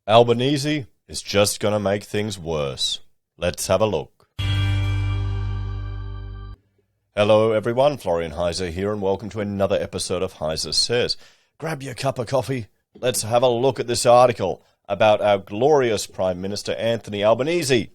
Albanese is just going to make things worse. Let's have a look. Hello everyone, Florian.heise here, and welcome to another episode of HeiseSays. Grab your cup of coffee. Let's have a look at this article about our glorious Prime Minister Anthony Albanese.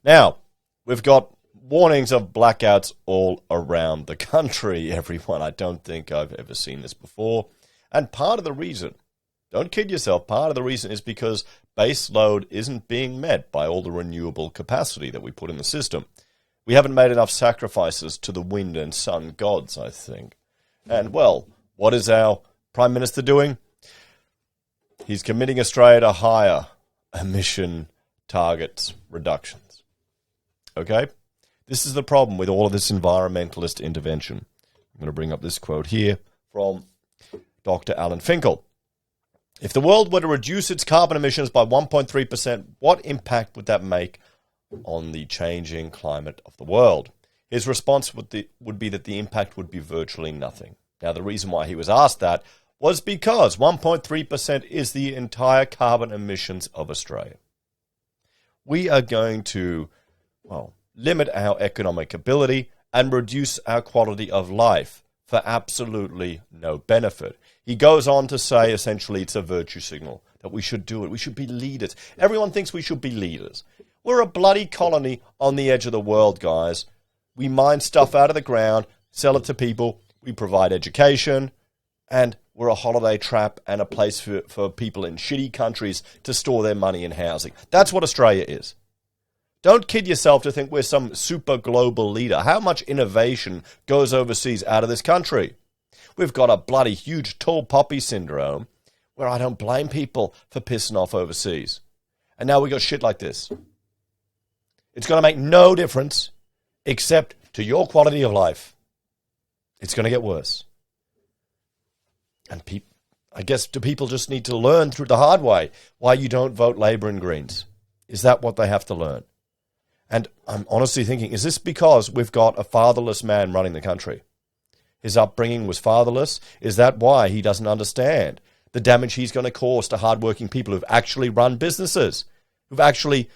Now, we've got warnings of blackouts all around the country, everyone. I don't think I've ever seen this before. And part of the reason, don't kid yourself, part of the reason is because base load isn't being met by all the renewable capacity that we put in the system. We haven't made enough sacrifices to the wind and sun gods, I think. And, well, what is our Prime Minister doing? He's committing Australia to higher emission targets reductions. Okay? This is the problem with all of this environmentalist intervention. I'm going to bring up this quote here from Dr. Alan Finkel. If the world were to reduce its carbon emissions by 1.3%, what impact would that make on the changing climate of the world? His response would be that the impact would be virtually nothing. Now, the reason why he was asked that was because 1.3% is the entire carbon emissions of Australia. We are going to, limit our economic ability and reduce our quality of life for absolutely no benefit. He goes on to say, essentially, it's a virtue signal, that we should do it. We should be leaders. Everyone thinks we should be leaders. We're a bloody colony on the edge of the world, guys. We mine stuff out of the ground, sell it to people, we provide education, and we're a holiday trap and a place for people in shitty countries to store their money in housing. That's what Australia is. Don't kid yourself to think we're some super global leader. How much innovation goes overseas out of this country? We've got a bloody huge tall poppy syndrome where I don't blame people for pissing off overseas. And now we got shit like this. It's going to make no difference except to your quality of life. It's going to get worse. And I guess do people just need to learn through the hard way why you don't vote Labor and Greens? Is that what they have to learn? And I'm honestly thinking, is this because we've got a fatherless man running the country? His upbringing was fatherless. Is that why he doesn't understand the damage he's going to cause to hardworking people who've actually run businesses, who've actually,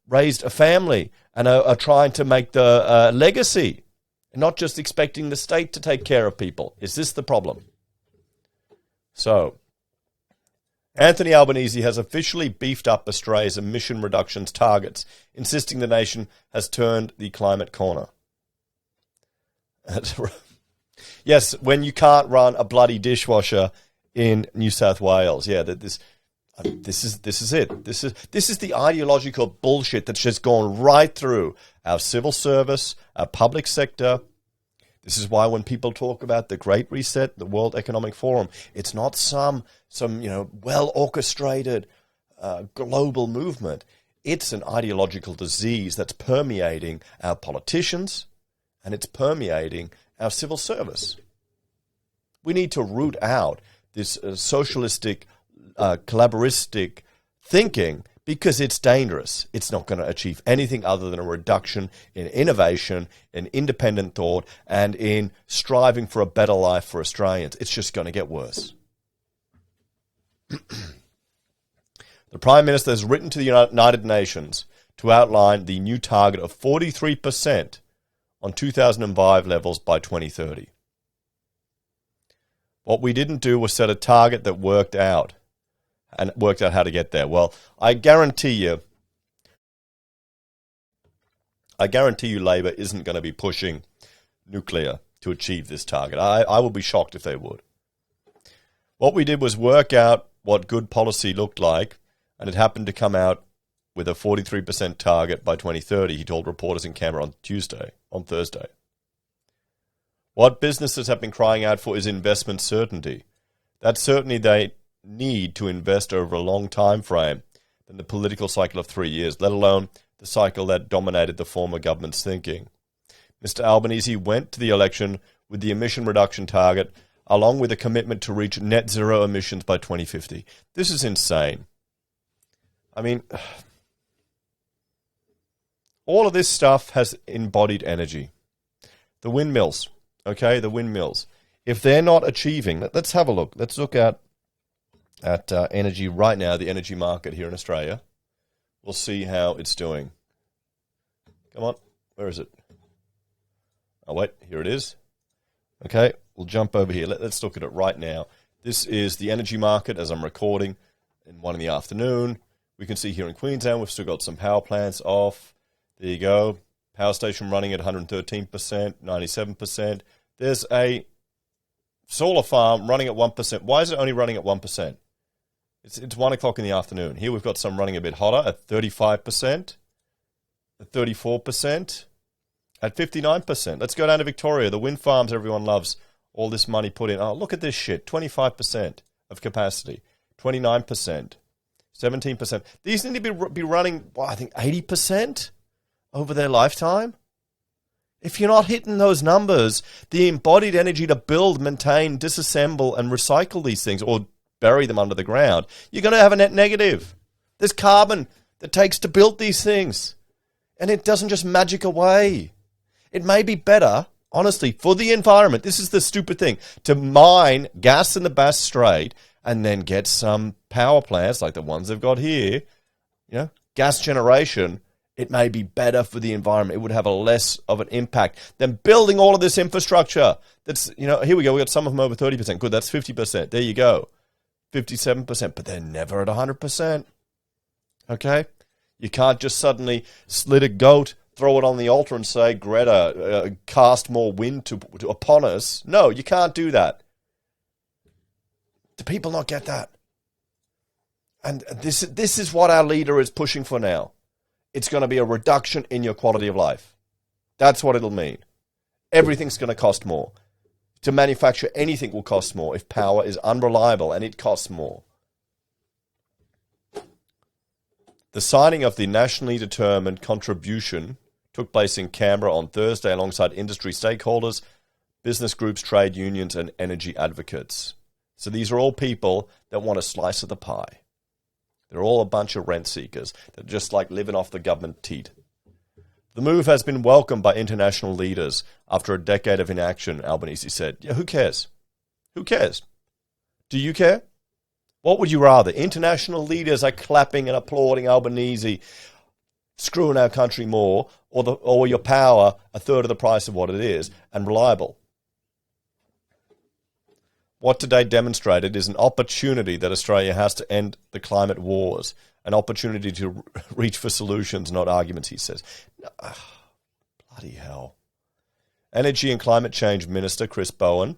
raised a family and are trying to make the legacy and not just expecting the state to take care of people? Is this the problem? So, Anthony Albanese has officially beefed up Australia's emission reductions targets, insisting the nation has turned the climate corner. Yes, when you can't run a bloody dishwasher in New South Wales. Yeah, this is it. This is the ideological bullshit that's just gone right through our civil service, our public sector. This is why when people talk about the Great Reset, the World Economic Forum, it's not some well-orchestrated global movement. It's an ideological disease that's permeating our politicians and it's permeating our civil service. We need to root out this socialistic, collaboristic thinking because it's dangerous. It's not going to achieve anything other than a reduction in innovation, in independent thought, and in striving for a better life for Australians. It's just going to get worse. The Prime Minister has written to the United Nations to outline the new target of 43% on 2005 levels by 2030. What we didn't do was set a target that worked out how to get there. Well, I guarantee you Labor isn't going to be pushing nuclear to achieve this target. I would be shocked if they would. What we did was work out what good policy looked like, and it happened to come out with a 43% target by 2030, he told reporters in Canberra on Thursday. What businesses have been crying out for is investment certainty. That certainty they need to invest over a long time frame than the political cycle of 3 years, let alone the cycle that dominated the former government's thinking. Mr. Albanese went to the election with the emission reduction target, along with a commitment to reach net zero emissions by 2050. This is insane. I mean, all of this stuff has embodied energy. The windmills, okay, the windmills. If they're not achieving, let's have a look. Let's look at at energy right now, the energy market here in Australia. We'll see how it's doing. Come on, where is it? Oh, wait, here it is. Okay, we'll jump over here. Let's look at it right now. This is the energy market as I'm recording in 1 in the afternoon. We can see here in Queensland, we've still got some power plants off. There you go. Power station running at 113%, 97%. There's a solar farm running at 1%. Why is it only running at 1%? It's 1 o'clock in the afternoon. Here we've got some running a bit hotter at 35%, at 34%, at 59%. Let's go down to Victoria. The wind farms everyone loves. All this money put in. Oh, look at this shit. 25% of capacity. 29%. 17%. These need to be running, I think, 80% over their lifetime. If you're not hitting those numbers, the embodied energy to build, maintain, disassemble, and recycle these things, or bury them under the ground, you're going to have a net negative. There's carbon that takes to build these things. And it doesn't just magic away. It may be better, honestly, for the environment. This is the stupid thing. To mine gas in the Bass Strait and then get some power plants like the ones they've got here, gas generation. It may be better for the environment. It would have a less of an impact than building all of this infrastructure. That's, here we go. We got some of them over 30%. Good, that's 50%. There you go. 57%, but they're never at 100%. Okay? You can't just suddenly slit a goat, throw it on the altar and say, Greta, cast more wind upon us. No, you can't do that. Do people not get that? And this is what our leader is pushing for now. It's going to be a reduction in your quality of life. That's what it'll mean. Everything's going to cost more. To manufacture anything will cost more if power is unreliable, and it costs more. The signing of the nationally determined contribution took place in Canberra on Thursday alongside industry stakeholders, business groups, trade unions, and energy advocates. So these are all people that want a slice of the pie. They're all a bunch of rent seekers that just like living off the government teat. The move has been welcomed by international leaders after a decade of inaction, Albanese said. Yeah, who cares? Who cares? Do you care? What would you rather? International leaders are clapping and applauding Albanese, screwing our country more, or your power a third of the price of what it is, and reliable? What today demonstrated is an opportunity that Australia has to end the climate wars, an opportunity to reach for solutions, not arguments, he says. Bloody hell. Energy and Climate Change Minister Chris Bowen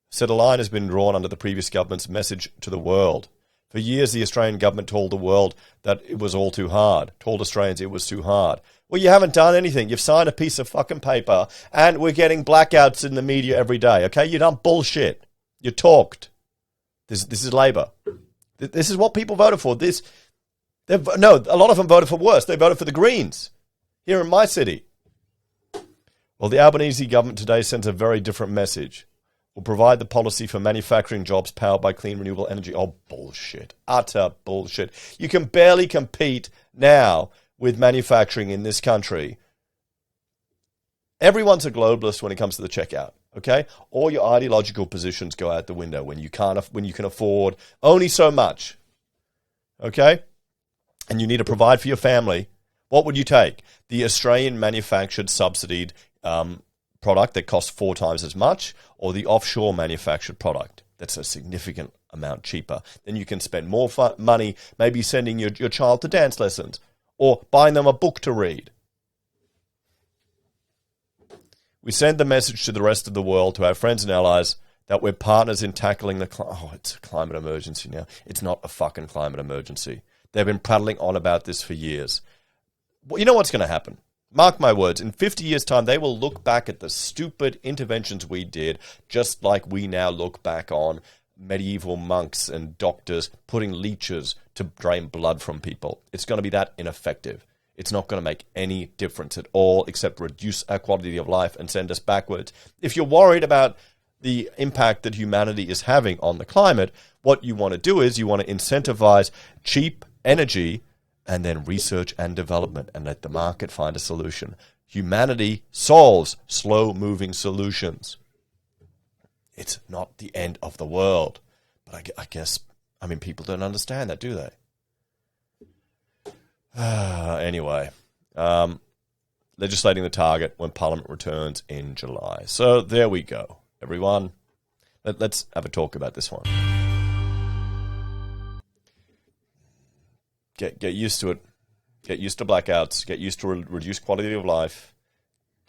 said a line has been drawn under the previous government's message to the world. For years, the Australian government told the world that it was all too hard, told Australians it was too hard. Well, you haven't done anything. You've signed a piece of fucking paper, and we're getting blackouts in the media every day, okay? You've done bullshit. You talked. This is Labor. This is what people voted for. A lot of them voted for worse. They voted for the Greens here in my city. Well, the Albanese government today sends a very different message. Will provide the policy for manufacturing jobs powered by clean renewable energy. Oh, bullshit. Utter bullshit. You can barely compete now with manufacturing in this country. Everyone's a globalist when it comes to the checkout. Okay, all your ideological positions go out the window when you can afford only so much. Okay, and you need to provide for your family. What would you take? The Australian manufactured subsidied product that costs 4 times as much, or the offshore manufactured product that's a significant amount cheaper? Then you can spend more money, maybe sending your child to dance lessons or buying them a book to read. We send the message to the rest of the world, to our friends and allies, that we're partners in tackling it's a climate emergency now. It's not a fucking climate emergency. They've been prattling on about this for years. Well, you know what's going to happen? Mark my words, in 50 years' time, they will look back at the stupid interventions we did, just like we now look back on medieval monks and doctors putting leeches to drain blood from people. It's going to be that ineffective. It's not going to make any difference at all except reduce our quality of life and send us backwards. If you're worried about the impact that humanity is having on the climate, what you want to do is you want to incentivize cheap energy and then research and development and let the market find a solution. Humanity solves slow-moving solutions. It's not the end of the world. But I guess I mean, people don't understand that, do they? Anyway, legislating the target when Parliament returns in July. So there we go, everyone. Let's have a talk about this one. Get used to it. Get used to blackouts. Get used to reduced quality of life.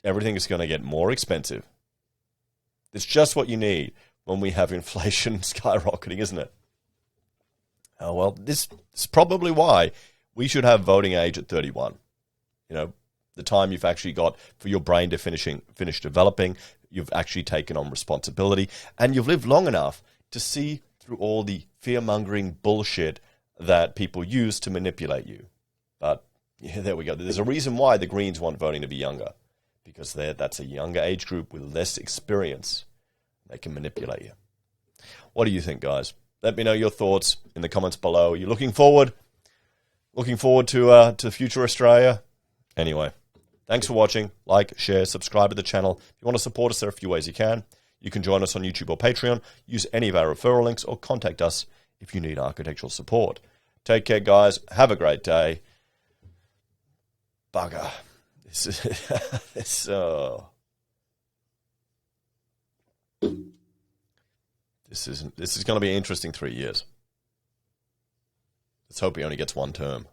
Everything is going to get more expensive. It's just what you need when we have inflation skyrocketing, isn't it? Oh, well, this is probably why we should have voting age at 31. You know, the time you've actually got for your brain to finish developing, you've actually taken on responsibility, and you've lived long enough to see through all the fear-mongering bullshit that people use to manipulate you. But yeah, there we go. There's a reason why the Greens want voting to be younger, because that's a younger age group with less experience. They can manipulate you. What do you think, guys? Let me know your thoughts in the comments below. Are you looking forward to future Australia? Anyway, thanks for watching. Like, share, subscribe to the channel. If you want to support us, there are a few ways you can. You can join us on YouTube or Patreon, use any of our referral links, or contact us if you need architectural support. Take care, guys. Have a great day. Bugger. This is going to be an interesting 3 years. Let's hope he only gets one term.